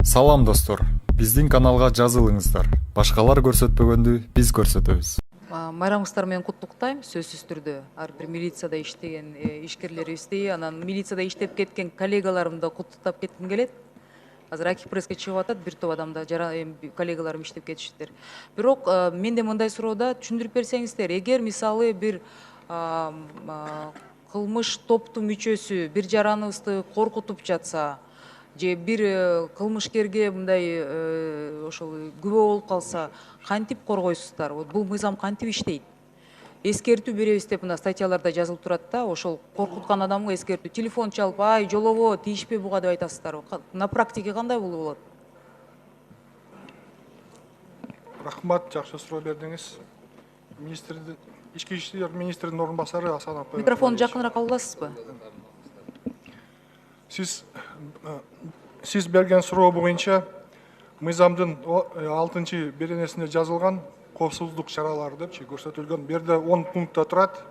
Салам достор, биздин каналга жазылыңыздар. Башкалар көрсөтпөгөндү биз көрсөтөбүз. Майрамыңыздар менен куттуктайм. Сөзсүз түрдө ар бир милицияда иштеген ишкерлерибизди, анан милицияда иштеп кеткен коллегаларымды да куттуктап кетким келет. Азыр Акив пресске чыгып атат, бир топ адамда коллегаларым иштеп кетишиптир. Бирок менде мындай суроода түшүндүрүп берсеңиздер, эгер мисалы бир кылмыш топтун мүчөсү бир жараныбызды коркутуп жатса, же бир кылмышкерге мындай ошол күбө болуп калса, кантип коргойсуздар? Вот бул мыйзам кантип иштейт? Эскертүү беребиз деп мына статьяларда жазылып турат да, ошол коркуткан адамга эскертүү. Телефон чалып, ай, жолобо, тийишпе буга деп айтасыздарбы? На практике кандай болот? Рахмат, жакшы суроо бердиңиз. Ички иштер министринин орун басары Асанов. Микрофонду жакыныраак ала аласызбы? Сиз берген суроо боюнча мыйзамдын 6 беренесинде жазылган коопсуздук чаралары депчи көрсөтүлгөн. Бу жерде 10 пунктта турат.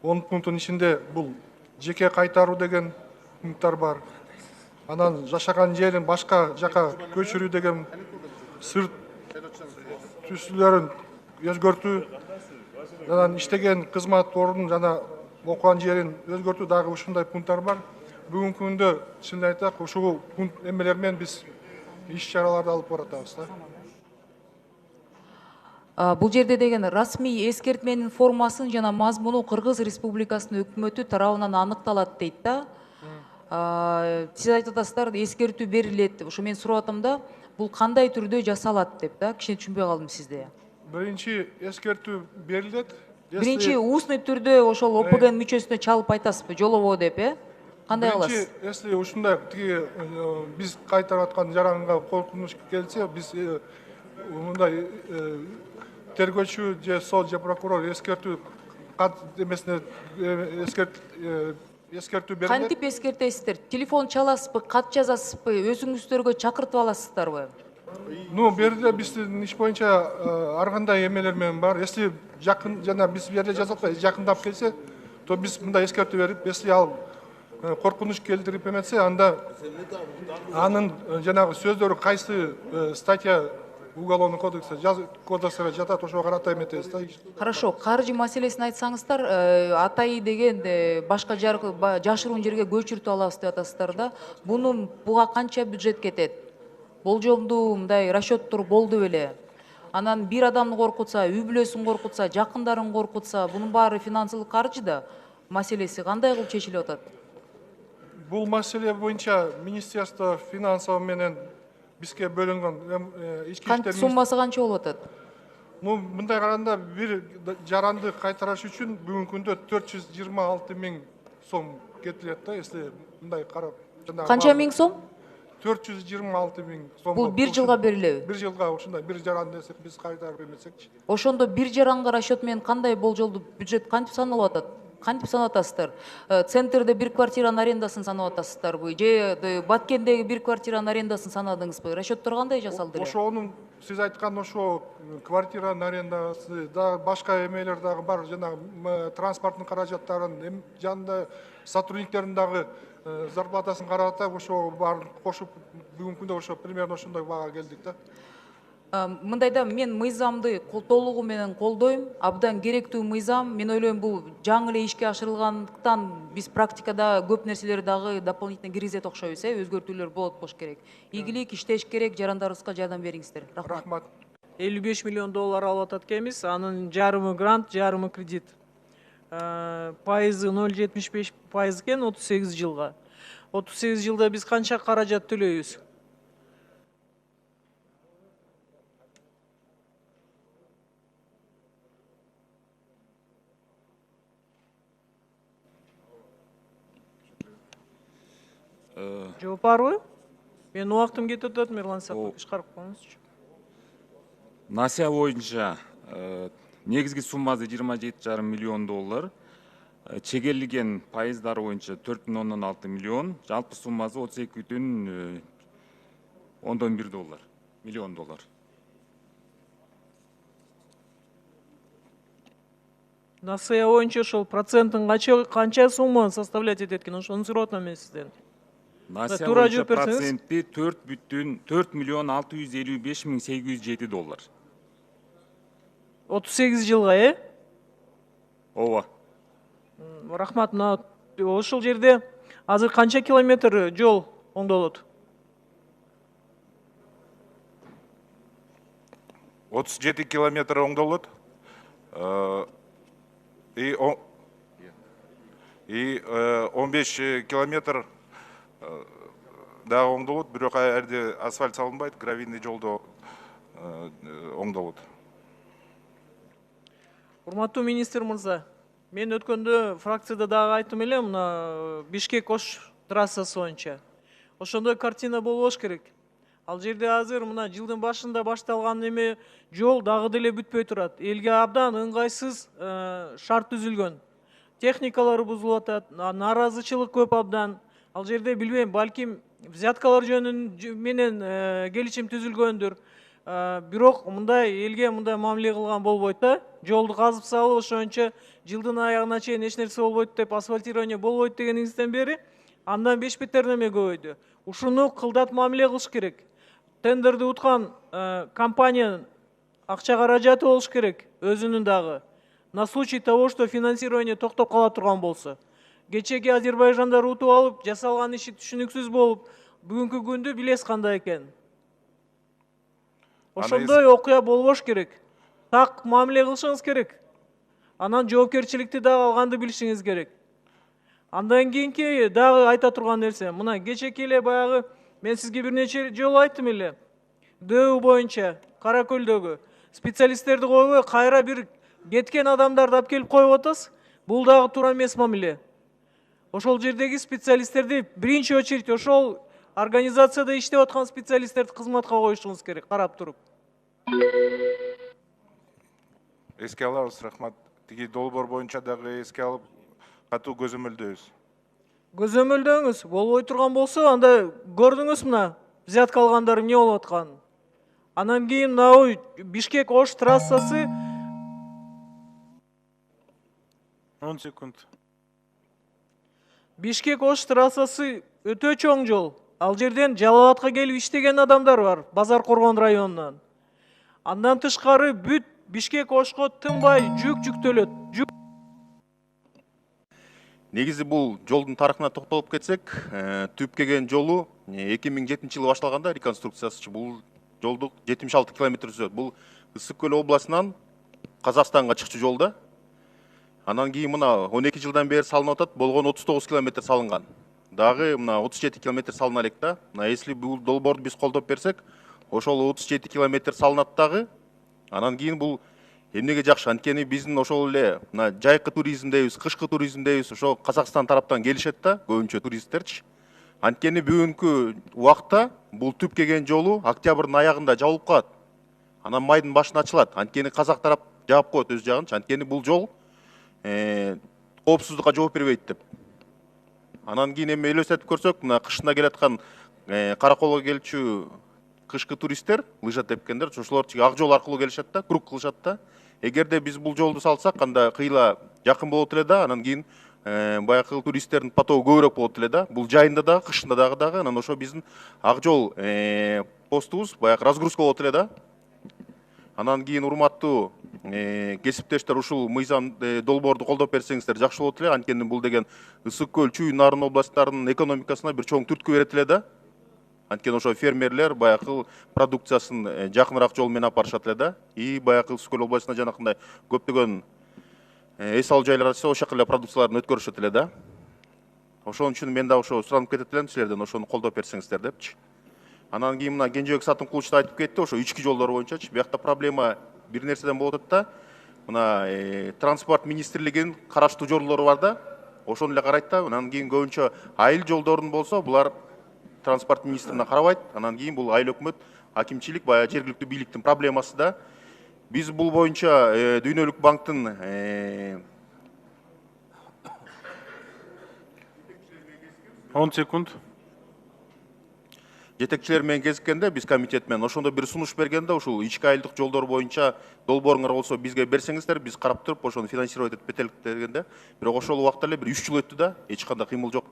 10 пунктун ичинде бул жеке кайтаруу деген пункттар бар. Анан жашаган жерин башка жака көчүрүү деген, сырт түзүлөрүн өзгөртүү, анан иштеген кызмат ордун жана окуган жерин өзгөртүү дагы ушундай пункттар бар. Бүгүнкү күндө чынын айтсак, ушул пункт эмелер менен биз иш чараларды алып баратабыз да. Бул жерде деген расмий эскертменин формасын жана мазмуну Кыргыз Республикасынын өкмөтү тарабынан аныкталат дейт да. Сиз айтып атасыздар, эскертүү берилет. Ошо мен сурап атам да, бул кандай түрдө жасалат деп да, кичине түшүнбөй калдым сизде. Биринчи эскертүү берилет. Биринчи устный түрдө ошол ОПГнын мүчөсүнө чалып айтасызбы, жолобо деп, кандай кыласыз? Биринчи, если ушундай биз кайтарып аткан жаранга коркунуч келсе, биз мындай тергөөчү же сот же прокурор эскертүү эмесине эскертүү берилет. Кантип эскертесиздер? Телефон чаласызбы, кат жазасызбы, өзүңүздөргө чакыртып аласыздарбы? Бу жерде биздин иш боюнча ар кандай эмелер менен бар. Если жакын жана биз бу жерде жазат, жакындап келсе, то биз мындай эскертүү берип, если ал коркунуч келтирип эметсе, анда анын жанагы сөздөрү кайсы статья Уголовный кодекске жатат, ошого карата эметебиз да. Хорошо, каржы маселесин айтсаңыздар, атайы деген башка жашыруун жерге көчүртүп алабыз деп атасыздар да. Буга канча бюджет кетет? Болжомдуу мындай расчеттор болду беле? Анан бир адамды коркутса, үй бүлөсүн коркутса, жакындарын коркутса, бунун баары финансылык каржы да. Маселеси кандай кылып чечилип атат? Бул маселе боюнча Министерство финансов менен бизге бөлүнгөн ички иштер Суммасы канча болуп атат? Мындай караганда бир жаранды кайтарыш үчүн бүгүнкү күндө 426 000 сом кетилет да, если мындай карап. Канча миң сом? 426 000 сом. Бул бир жылга берилеби? Бир жылга ушундай бир жаранды десек, биз кайтарып эметсекчи. Ошондо бир жаранга расчет менен кандай болжолду бюджет кантип саналып атат? Кантип санап атасыздар? Центрде бир квартиранын арендасын санап атасыздарбы? Же Баткендеги бир квартиранын арендасын санадыңызбы? Расчеттор кандай жасалды? Ошонун сиз айткан ошо квартиранын арендасы да башка эмелер дагы бар, жана транспорттун каражаттарын жанында сотрудниктердин дагы зарплатасын карап атып, ошо баарын кошуп бүгүнкү күндө ошо примерно ошондой баага келдик да. Мындайда мен мыйзамды толугу менен колдойм, абдан керектүү мыйзам. Мен ойлойм, бул жаңы эле ишке ашырылгандыктан биз практикада көп нерселер дагы дополнительно киргизет окшойбуз, өзгөртүүлөр болот болуш керек. Ийгилик, иштеш керек, жарандарыбызга жардам бериңиздер. Рахмат. 55 миллион доллар алып атат экенбиз, анын жарымы грант, жарымы кредит. Пайызы 0,75% экен 38 жылга. 38 жылда биз канча каражат төлөйбүз? Жооп барбы? Менин убактым кетип атат, Мирлан Сапарович, карап коюңузчу. Насия боюнча негизги суммасы 27,5 миллион доллар. Чегерилген пайыздары боюнча 4,6 миллион, жалпы суммасы 32,1 миллион доллар. Насия боюнча ошол проценттин канча сумма составлять этет экен, ошону сурап атам мен сизден. Насия Туура боюнча жооп берсеңиз. проценти 4,655,807 доллар. 38 жылга, Ооба. Рахмат. Мына ошол жерде азыр канча километр жол оңдолот? 37 километр оңдолот. И 15 километр дагы оңдолот, бирок жерде асфальт салынбайт, гравийный жолдо оңдолот. Урматтуу министр мырза, мен өткөндө фракцияда дагы айттым эле, мына Бишкек Ош трассасы боюнча. Ошондой картина болбош керек. Ал жерде азыр мына жылдын башында башталган эме жол дагы деле бүтпөй турат. Элге абдан ыңгайсыз шарт түзүлгөн. Техникалар бузулуп атат, нааразычылык көп абдан. Ал жерде билбейм, балким взяткалар менен келишим түзүлгөндүр. Бирок мындай элге мындай мамиле кылган болбойт да. Жолду казып салып, ошончо жылдын аягына чейин эч нерсе болбойт деп, асфальтирование болбойт дегениңизден бери андан 5 беттернеме көбөйдү. Ушуну кылдат мамиле кылыш керек. Тендерди уткан компаниянын акча каражаты болуш керек, өзүнүн дагы. На случай того, что финансирование токтоп кала турган болсо. Кечеги Азербайжандар утуп алып, жасалган иши түшүнүксүз болуп, бүгүнкү күндү билесиз кандай экен. Ошондой окуя болбош керек. Так мамиле кылышыңыз керек. Анан жоопкерчиликти дагы алганды билишиңиз керек. Андан кийинки дагы айта турган нерсе, мына кечеки эле баягы мен сизге бир нече жолу айттым эле. ДЭУ боюнча Каракөлдөгү специалисттерди койбой, кайра бир кеткен адамдарды алып келип коюп атасыз. Бул дагы туура эмес мамиле. Ошол жердеги специалисттерди биринчи очередь ошол организацияда иштеп аткан специалисттерди кызматка коюшуңуз керек, карап туруп. Эске алабыз, рахмат. Тиги долбоор боюнча дагы эске алып, катуу көзөмөлдөйбүз. Көзөмөлдөңүз, болбой турган болсо, анда көрдүңүз мына взятка алгандар эмне болуп атканын. Анан кийин мына Бишкек Ош трассасы 10 секунд. Бишкек Ош трассасы өтө чоң жол. Ал жерден Жалал Абадка келип иштеген адамдар бар, Базар Коргон районунан. Андан тышкары бүт Бишкек Ошко тынбай жүк жүктөлөт. Негизи бул жолдун тарыхына токтолуп кетсек, түп келген жолу 2007-жылы башталганда реконструкциясы. Бул жолдук 76 километр түзөт. Бул Ысык Көл областынан Казакстанга чыкчу жолда. Анан кийин мына 12 жылдан бери салынып атат, болгон 39 километр салынган. Дагы мына 37 километр салына элек да. Мына если бул долбоорду биз колдоп берсек, ошол 37 километр салынат дагы. Анан кийин бул эмнеге жакшы? Анткени биздин ошол эле мына жайкы туризм дейбиз, кышкы туризм дейбиз, ошо Казакстан тараптан келишет да, көбүнчө туристтерчи. Анткени бүгүнкү убакта бул түп келген жолу октябрдын аягында жабылып калат. Анан майдын башына ачылат. Анткени казак тарап жаап коет өз жагынчы. Анткени бул жол коопсуздукка жооп бербейт деп. Анан кийин эми элестетип көрсөк, мына кышында келаткан Караколго келчү кышкы туристтер, лыжа тепкендер, ошолор ак жол аркылуу келишет да, круг кылышат да. Эгерде биз бул жолду салсак, анда кыйла жакын болот эле да, анан кийин баягы туристтердин потогу көбүрөөк болот эле да. Бул жайында дагы, кышында дагы, анан ошо биздин ак жол постубуз баягы разгрузка болот эле да. Анан кийин урматтуу кесиптештер, ушул мыйзам долбоорду колдоп берсеңиздер жакшы болот эле. Анткени бул деген Ысык Көл, Чүй, Нарын областтарынын экономикасына бир чоң түрткү берет эле да. Анткени ошо фермерлер баягы продукциясын жакыныраак жол менен апарышат эле да. И баягы Ысык Көл областына жанакындай көптөгөн эс алуу жайлар ачса, ошол жака эле продукцияларын өткөрүшөт эле да. Ошон үчүн мен да ошо суранып кетет элем силерден, ошону колдоп берсеңиздер депчи. Анан кийин мына Кенжебек Сатымкулович да айтып кетти, ошо ички жолдор боюнчачы. Биякта проблема бир нерседен болуп атат да. Мына транспорт министрлигинин караштуу жолдору бар да. Ошону эле карайт да. Анан кийин көбүнчө айыл жолдорун болсо, булар транспорт министрине карабайт. Анан кийин бул айыл өкмөт, акимчилик, баягы жергиликтүү бийликтин проблемасы да. Биз бул боюнча Дүйнөлүк банктын жетекчилер менен кезиккенде, биз комитет менен ошондо бир сунуш бергенде, ушул ички айылдык жолдор боюнча долбооруңар болсо бизге берсеңиздер, биз карап туруп ошону финансировать этип кетелик дегенде, бирок ошол убакта эле бир 3 жыл өттү да, эч кандай кыймыл жок.